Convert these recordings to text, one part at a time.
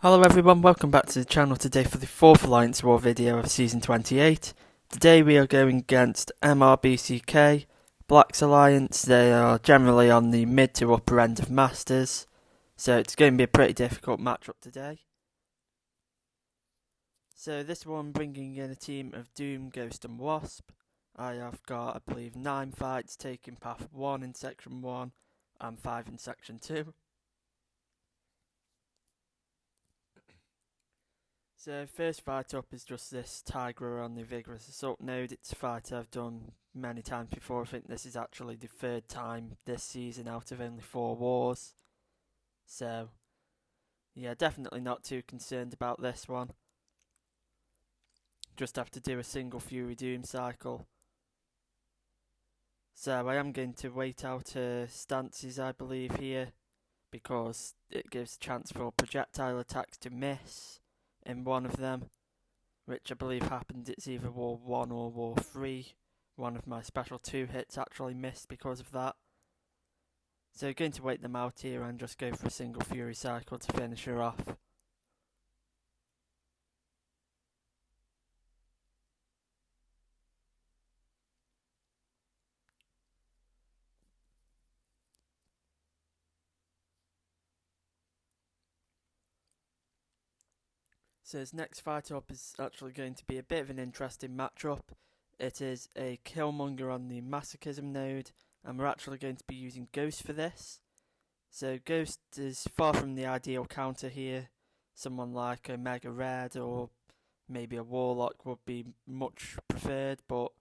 Hello everyone, welcome back to the channel today for the 4th Alliance War video of Season 28. Today we are going against MRBCK, Black's Alliance. They are generally on the mid to upper end of Masters, so it's going to be a pretty difficult matchup today. So this one bringing in a team of Doom, Ghost and Wasp. I have got, I believe, 9 fights taking Path 1 in Section 1 and 5 in Section 2. So first fight up is just this Tiger on the Vigorous Assault node. It's a fight I've done many times before. I think this is actually the 3rd time this season out of only 4 wars. So yeah, definitely not too concerned about this one. Just have to do a single Fury Doom cycle. So I am going to wait out stances, I believe, here, because it gives a chance for projectile attacks to miss in one of them, which I believe happened. It's either War 1 or War 3. One of my special 2 hits actually missed because of that. So going to wait them out here and just go for a single Fury cycle to finish her off. So his next fight up is actually going to be a bit of an interesting matchup. It is a Killmonger on the Masochism node, and we're actually going to be using Ghost for this. So Ghost is far from the ideal counter here. Someone like a Mega Red or maybe a Warlock would be much preferred, but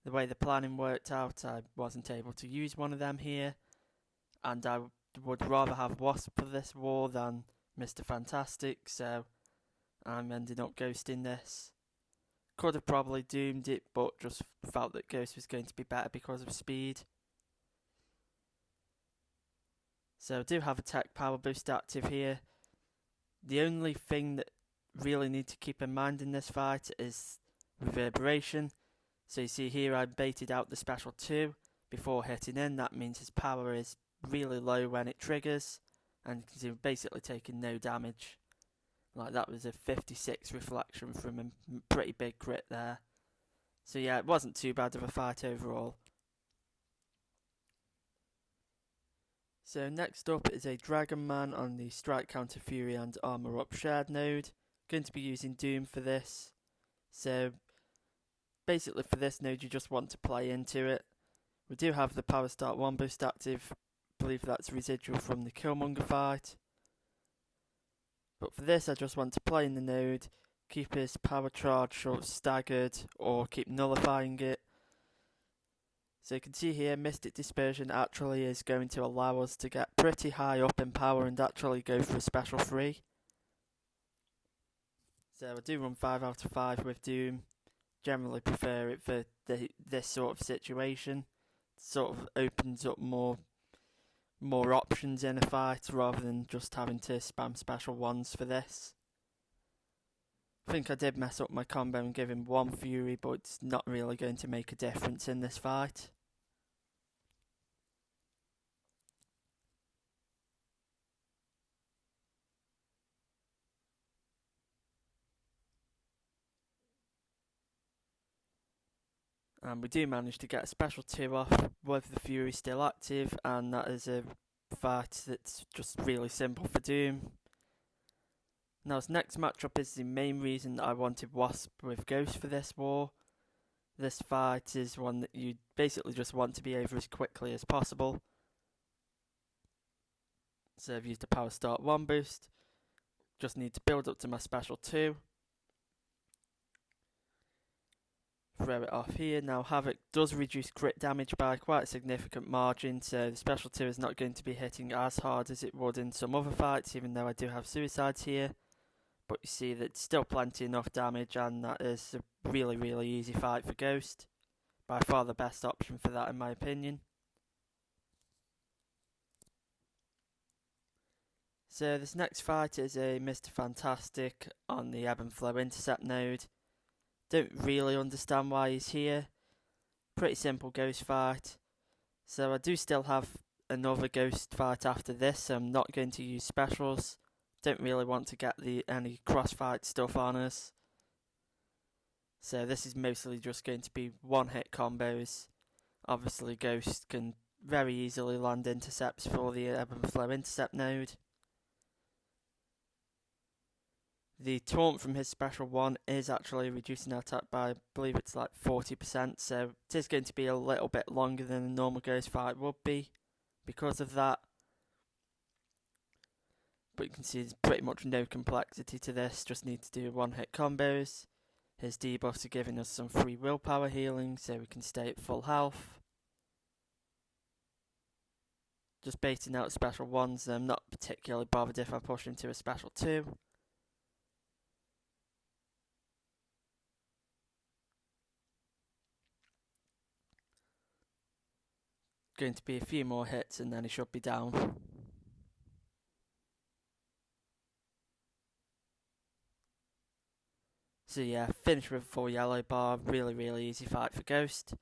the way the planning worked out, I wasn't able to use one of them here, and I would rather have Wasp for this war than Mr. Fantastic, so I'm ending up ghosting this. Could have probably doomed it, but just felt that Ghost was going to be better because of speed. So I do have a tech power boost active here. The only thing that really need to keep in mind in this fight is reverberation. So you see here I baited out the special 2 before hitting in. That means his power is really low when it triggers, and you can see basically taking no damage. Like, that was a 56 reflection from a pretty big crit there. So yeah, it wasn't too bad of a fight overall. So next up is a Dragon Man on the Strike Counter Fury and Armor Up Shared node. Going to be using Doom for this. So basically for this node you just want to play into it. We do have the Power Start 1 boost active. I believe that's residual from the Killmonger fight. But for this I just want to play in the node, keep his power charge short staggered, or keep nullifying it. So you can see here Mystic Dispersion actually is going to allow us to get pretty high up in power and actually go for a special 3. So I do run 5 out of 5 with Doom. Generally prefer it for this sort of situation. Sort of opens up more options in a fight rather than just having to spam special 1s for this. I think I did mess up my combo and give him 1 Fury, but it's not really going to make a difference in this fight. And we do manage to get a special 2 off with the Fury still active, and that is a fight that's just really simple for Doom. Now his next matchup is the main reason that I wanted Wasp with Ghost for this war. This fight is one that you basically just want to be over as quickly as possible. So I've used a Power Start 1 boost. Just need to build up to my special 2. Throw it off here. Now Havoc does reduce crit damage by quite a significant margin, so the special 2 is not going to be hitting as hard as it would in some other fights, even though I do have suicides here. But you see that it's still plenty enough damage, and that is a really, really easy fight for Ghost. By far the best option for that in my opinion. So this next fight is a Mr. Fantastic on the Ebb and Flow intercept node. Don't really understand why he's here. Pretty simple Ghost fight. So I do still have another Ghost fight after this, so I'm not going to use specials. Don't really want to get any crossfight stuff on us. So this is mostly just going to be one-hit combos. Obviously Ghost can very easily land intercepts for the ebb and flow intercept node. The taunt from his special 1 is actually reducing our attack by, I believe it's like 40%, so it is going to be a little bit longer than a normal Ghost fight would be because of that. But you can see there's pretty much no complexity to this, just need to do one-hit combos. His debuffs are giving us some free willpower healing, so we can stay at full health. Just baiting out special 1s, I'm not particularly bothered if I push him to a special 2. Going to be a few more hits and then he should be down. So yeah, finish with a full yellow bar, really easy fight for Ghost.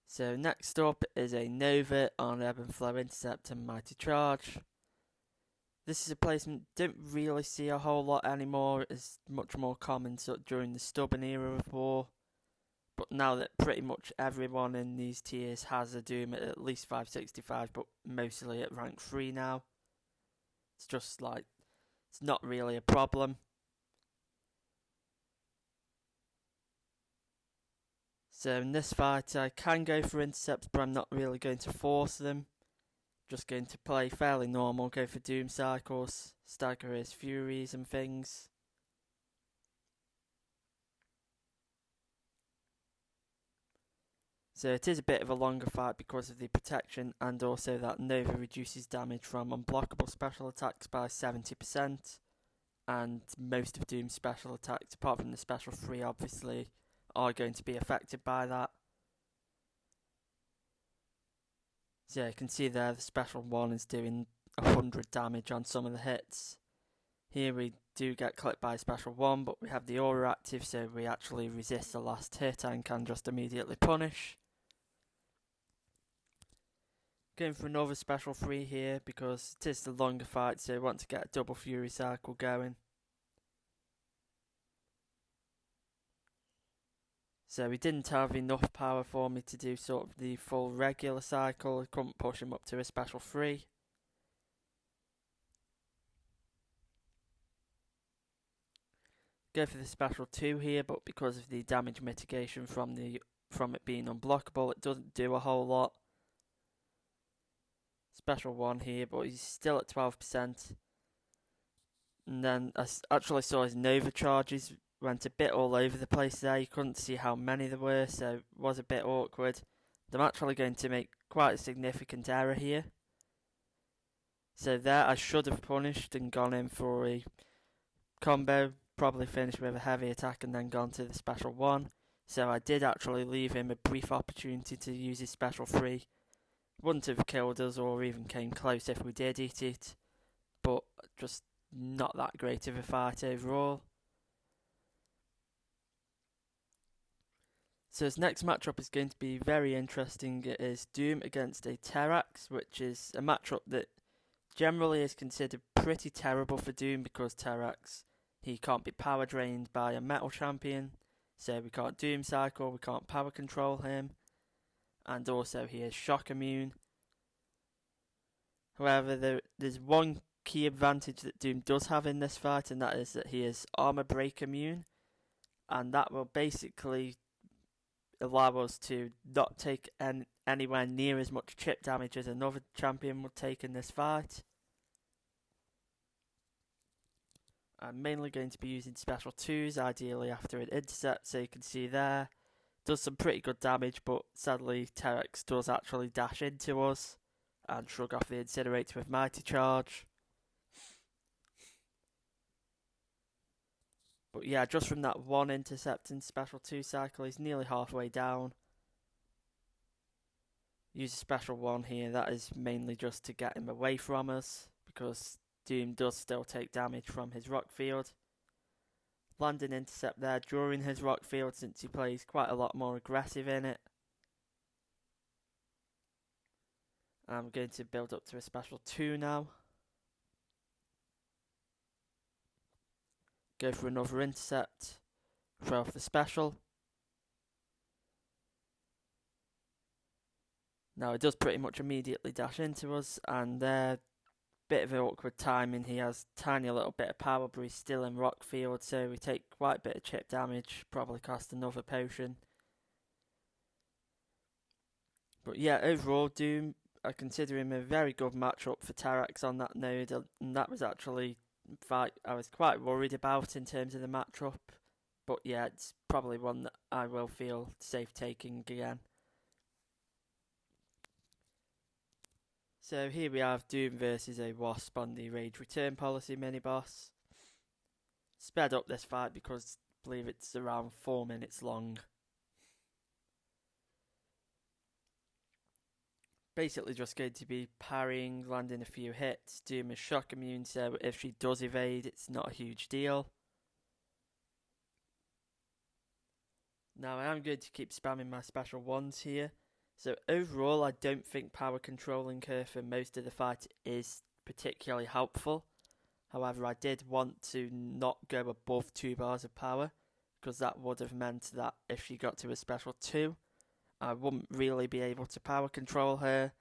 So next up is a Nova on Ebb and Flow Intercept and Mighty Charge. This is a placement don't really see a whole lot anymore, it's much more common during the stubborn era of war. But now that pretty much everyone in these tiers has a Doom at least 565, but mostly at rank 3 now. It's just like, it's not really a problem. So in this fight I can go for intercepts, but I'm not really going to force them. Just going to play fairly normal, go for Doom cycles, stagger his furies and things. So it is a bit of a longer fight because of the protection, and also that Nova reduces damage from unblockable special attacks by 70%, and most of Doom's special attacks, apart from the special 3 obviously, are going to be affected by that. So yeah, you can see there the special 1 is doing 100 damage on some of the hits. Here we do get clipped by special 1, but we have the aura active, so we actually resist the last hit and can just immediately punish. Going for another special 3 here because it is the longer fight, so I want to get a double fury cycle going. So he didn't have enough power for me to do sort of the full regular cycle, I couldn't push him up to a special 3. Go for the special 2 here, but because of the damage mitigation from it being unblockable, it doesn't do a whole lot. Special 1 here, but he's still at 12%. And then I actually saw his Nova charges went a bit all over the place there. You couldn't see how many there were, so it was a bit awkward. I'm actually going to make quite a significant error here. So there I should have punished and gone in for a combo, probably finished with a heavy attack and then gone to the special 1. So I did actually leave him a brief opportunity to use his special 3. Wouldn't have killed us or even came close if we did eat it, but just not that great of a fight overall. So his next matchup is going to be very interesting. It is Doom against a Terrax, which is a matchup that generally is considered pretty terrible for Doom because Terrax, he can't be power drained by a metal champion, so we can't Doom cycle, we can't power control him, and also he is shock immune. However, there's one key advantage that Doom does have in this fight, and that is that he is armor break immune, and that will basically allow us to not take anywhere near as much chip damage as another champion would take in this fight. I'm mainly going to be using special 2s, ideally after an intercept, so you can see there. Does some pretty good damage, but sadly Terrax does actually dash into us and shrug off the incinerator with Mighty Charge. But yeah, just from that one intercept and special 2 cycle, he's nearly halfway down. Use a special 1 here, that is mainly just to get him away from us, because Doom does still take damage from his rock field. Land an intercept there during his rock field since he plays quite a lot more aggressive in it. I'm going to build up to a special 2 now. go for another intercept, throw off the special. Now it does pretty much immediately dash into us, and bit of awkward timing. He has tiny little bit of power, but he's still in rock field, so we take quite a bit of chip damage, probably cost another potion. But yeah, overall, Doom, I consider him a very good matchup for Terrax on that node, and that was actually a fight I was quite worried about in terms of the matchup. But yeah, it's probably one that I will feel safe taking again. So here we have Doom versus a Wasp on the Rage Return Policy mini-boss. Sped up this fight because I believe it's around 4 minutes long. Basically just going to be parrying, landing a few hits. Doom is shock immune, so if she does evade, it's not a huge deal. Now I am going to keep spamming my special ones here. So overall, I don't think power controlling her for most of the fight is particularly helpful. However, I did want to not go above 2 bars of power, because that would have meant that if she got to a special 2, I wouldn't really be able to power control her.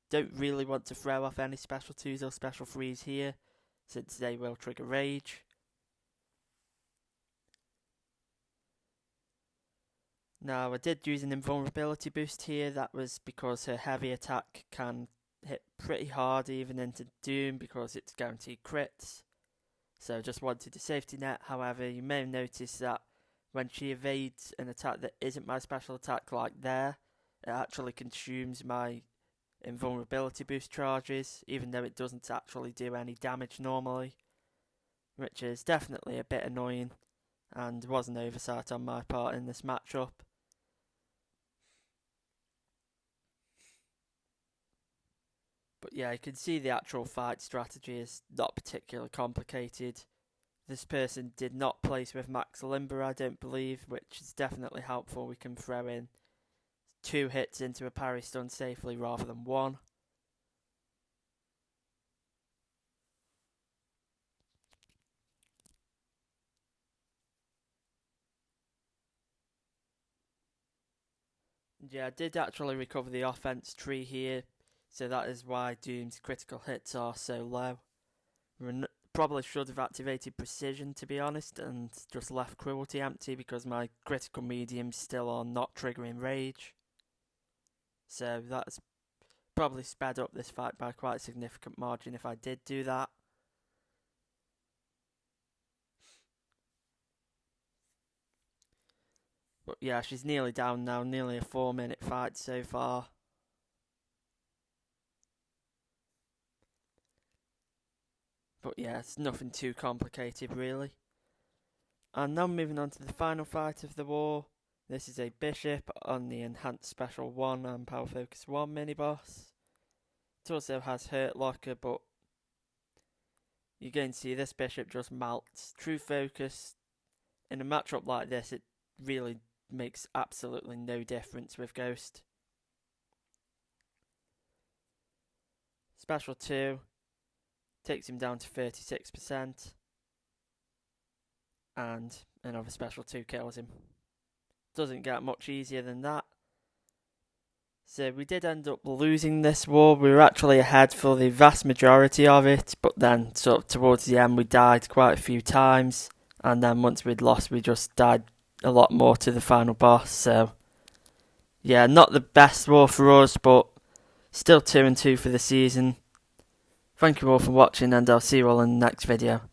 Don't really want to throw off any special 2s or special 3s here, since they will trigger rage. Now, I did use an invulnerability boost here. That was because her heavy attack can hit pretty hard even into Doom because it's guaranteed crits. So just wanted a safety net. However, you may have noticed that when she evades an attack that isn't my special attack, like there, it actually consumes my invulnerability boost charges, even though it doesn't actually do any damage normally, which is definitely a bit annoying and was an oversight on my part in this matchup. But yeah, you can see the actual fight strategy is not particularly complicated. This person did not place with Max Limber, I don't believe, which is definitely helpful. We can throw in 2 hits into a parry stun safely rather than 1. Yeah, I did actually recover the offense tree here, so that is why Doom's critical hits are so low. Probably should have activated Precision, to be honest, and just left Cruelty empty because my critical mediums still are not triggering Rage. So that's probably sped up this fight by quite a significant margin if I did do that. But yeah, she's nearly down now, nearly a 4-minute fight so far. But yeah, it's nothing too complicated really. And now moving on to the final fight of the war. This is a Bishop on the Enhanced Special 1 and Power Focus 1 mini-boss. It also has Hurt Locker, but you're going to see this Bishop just melts. True Focus, in a matchup like this, it really makes absolutely no difference with Ghost. Special 2 takes him down to 36%. And another special 2 kills him. Doesn't get much easier than that. So we did end up losing this war. We were actually ahead for the vast majority of it, but then sort of towards the end we died quite a few times, and then once we'd lost we just died a lot more to the final boss. So yeah, not the best war for us, but still 2-2 for the season. Thank you all for watching, and I'll see you all in the next video.